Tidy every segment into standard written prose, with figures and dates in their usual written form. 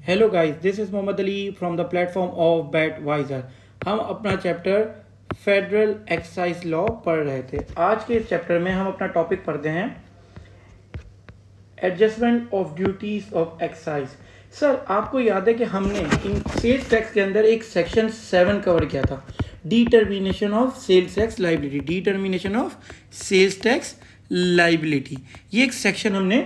Hello guys, this is Mohammad Ali from the platform of Batwiser. हम अपना chapter federal excise law पढ़ रहे थे। आज के इस चैप्टर में हम अपना टॉपिक पढ़ते हैं adjustment of duties of excise. Sir, आपको याद है कि हमने इन सेल्स टैक्स के अंदर एक सेक्शन 7 कवर किया था, determination of sales tax liability. Determination of sales tax liability, ये एक सेक्शन हमने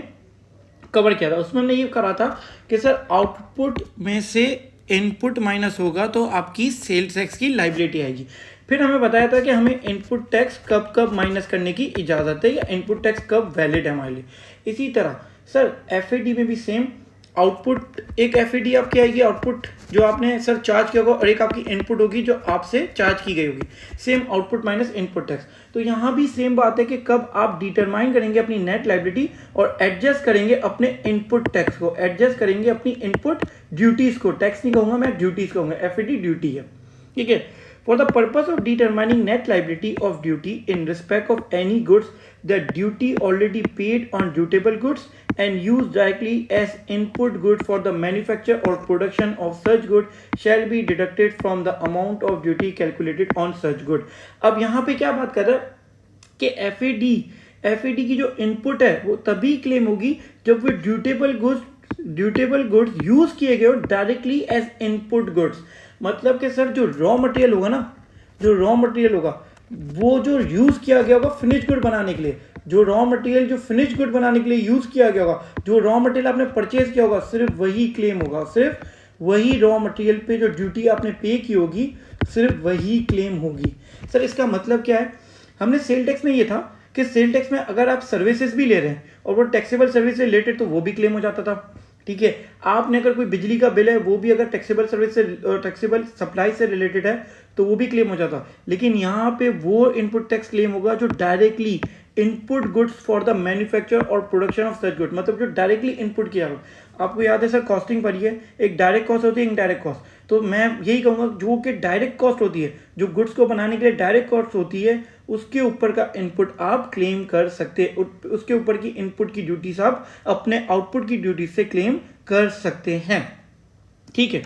कवर किया था। उसमें हमने ये करा था कि सर आउटपुट में से इनपुट माइनस होगा तो आपकी सेल्स टैक्स की लाइबिलिटी आएगी। फिर हमें बताया था कि हमें इनपुट टैक्स कब कब माइनस करने की इजाज़त है या इनपुट टैक्स कब वैलिड है हमारे लिए। इसी तरह सर एफएडी में भी सेम आउटपुट, एक एफएडी आपकी आएगी आउटपुट जो आपने सर चार्ज किया होगा, और एक आपकी इनपुट होगी जो आपसे चार्ज की गई होगी। Same output minus input tax. तो यहाँ भी सेम बात है कि कब आप डिटरमाइन करेंगे अपनी नेट लाइबिलिटी और एडजस्ट करेंगे अपने इनपुट टैक्स को, एडजस्ट करेंगे अपनी इनपुट ड्यूटीज़ को। टैक्स नहीं कहूँगा मैं, ड्यूटीज़ कहूँगा। एफएडी ड्यूटी है, ठीक है। For the purpose of determining net liability of duty in respect of any goods, the duty already paid on dutiable goods and used directly as input good for the manufacture or production of such good shall be deducted from the amount of duty calculated on such good। अब यहाँ पे क्या बात कर रहा है कि FAD की जो इनपुट है वो तभी क्लेम होगी जब वो ड्यूटेबल गुड्स यूज किए गए हो डायरेक्टली एज इनपुट गुड्स। मतलब कि सर जो रॉ मटेरियल होगा ना, जो रॉ मटेरियल होगा वो जो यूज़ किया गया होगा फिनिश गुड बनाने के लिए, जो रॉ मटेरियल जो फिनिश गुड बनाने के लिए यूज़ किया गया होगा, जो रॉ मटेरियल आपने परचेज किया होगा, सिर्फ वही क्लेम होगा। सिर्फ वही रॉ मटेरियल पे जो ड्यूटी आपने पे की होगी, सिर्फ वही क्लेम होगी। सर इसका मतलब क्या है? हमने सेल टैक्स में ये था कि सेल टैक्स में अगर आप सर्विसेज भी ले रहे हैं और वो टैक्सेबल सर्विस से रिलेटेड तो वो भी क्लेम हो जाता था, ठीक है। आपने अगर कोई बिजली का बिल है वो भी अगर टैक्सेबल सर्विस से टैक्सेबल सप्लाई से रिलेटेड है तो वो भी क्लेम हो जाता। लेकिन यहाँ पे वो इनपुट टैक्स क्लेम होगा जो directly input goods for the manufacture और प्रोडक्शन ऑफ सच गुड, मतलब जो डायरेक्टली इनपुट किया हो। आपको याद है सर कॉस्टिंग पढ़ी है, एक डायरेक्ट कॉस्ट होती है, इनडायरेक्ट कॉस्ट। तो मैं यही कहूँगा जो कि डायरेक्ट कॉस्ट होती है, जो गुड्स को बनाने के लिए डायरेक्ट कॉस्ट होती है, उसके ऊपर का इनपुट आप क्लेम कर सकते हैं। उसके ऊपर की इनपुट की ड्यूटीज आप अपने आउटपुट की ड्यूटी से क्लेम कर सकते हैं, ठीक है।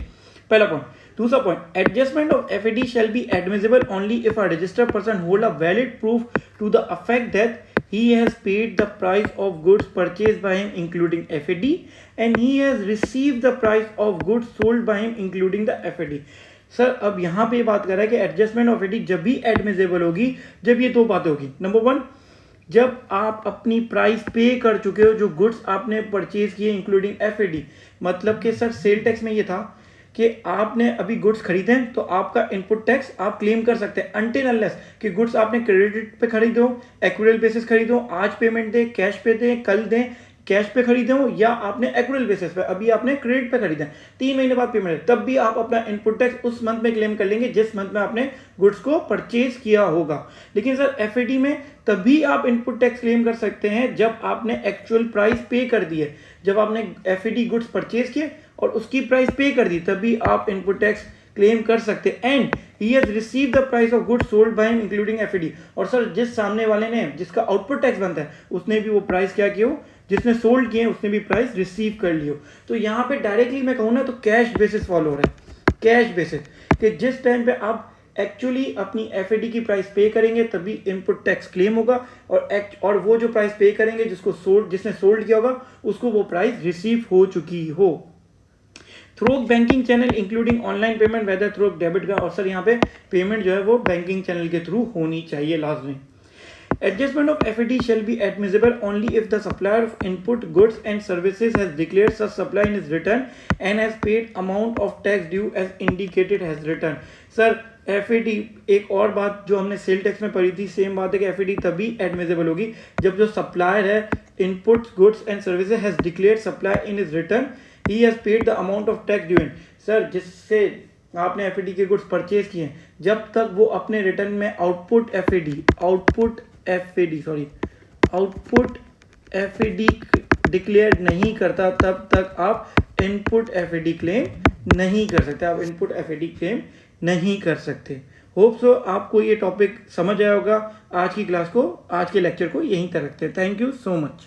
पहला पॉइंट। दूसरा point, adjustment of FAD shall be admissible only if a registered person hold a valid proof to the affect that he has paid the price of goods purchased by him including FAD and he has received the price of goods sold by him including the FAD। Sir अब यहाँ पे बात कर रहा है कि adjustment of FAD जब भी एडमिसिबल होगी जब ये दो बातें होगी। नंबर वन, जब आप अपनी प्राइस पे कर चुके हो जो गुड्स आपने परचेज किए इंक्लूडिंग एफएडी। मतलब कि सर सेल टैक्स में ये था कि आपने अभी गुड्स खरीदे तो आपका इनपुट टैक्स आप क्लेम कर सकते हैं अनटिल अनलेस कि गुड्स आपने क्रेडिट पे खरीदो, एक्रूअल बेसिस खरीदो, आज पेमेंट दें, कैश पे दें, कल दें, कैश पे खरीदे हो या आपने एक्रूअल बेसिस पे अभी आपने क्रेडिट पे खरीदे, 3 महीने बाद पेमेंट है, तब भी आप अपना इनपुट टैक्स उस मंथ में क्लेम कर लेंगे जिस मंथ में आपने गुड्स को परचेज किया होगा। लेकिन सर एफएडी में तभी आप इनपुट टैक्स क्लेम कर सकते हैं जब आपने एक्चुअल प्राइस पे कर दी है। जब आपने एफएडी गुड्स परचेज किए और उसकी प्राइस पे कर दी तभी आप इनपुट टैक्स क्लेम कर सकते हैं। And he has received the price of goods sold by him including FAD. और सर जिस सामने वाले ने जिसका आउटपुट टैक्स बनता है उसने भी वो प्राइस क्या किया हो, जिसने सोल्ड किए उसने भी प्राइस रिसीव कर लियो। तो यहाँ पे डायरेक्टली मैं कहूँ ना तो कैश बेसिस फॉलो हो रहा है, कैश बेसिस, कि जिस टाइम पे आप एक्चुअली अपनी एफएडी की प्राइस पे करेंगे तभी इनपुट टैक्स क्लेम होगा और वो जो प्राइस पे करेंगे जिसने सोल्ड किया होगा उसको वो प्राइस रिसीव हो चुकी हो। Through banking channel including online payment whether through debit का, और सर यहाँ पे पेमेंट जो है वो बैंकिंग चैनल के थ्रू होनी चाहिए लाजमी। Adjustment of FAD shall be admissible only if the supplier of input goods and services has declared such supply in his return and has paid amount of tax due as indicated has return। Sir FAD, एक और बात जो हमने sale tax में पढ़ी थी, same बात है कि FAD तभी एडमिसिबल होगी जब जो सप्लायर है input goods and services has declared supply in his return, he has paid the amount of tax due in. Sir जिससे आपने एफएडी के गुड्स परचेज किए जब तक वो अपने रिटर्न में आउटपुट एफएडी डिक्लेयर नहीं करता तब तक आप इनपुट एफएडी क्लेम नहीं कर सकते, आप इनपुट एफएडी क्लेम नहीं कर सकते। होप सो आपको ये टॉपिक समझ आया होगा। आज की क्लास को, आज के लेक्चर को यहीं तक रखते हैं। Thank you so much.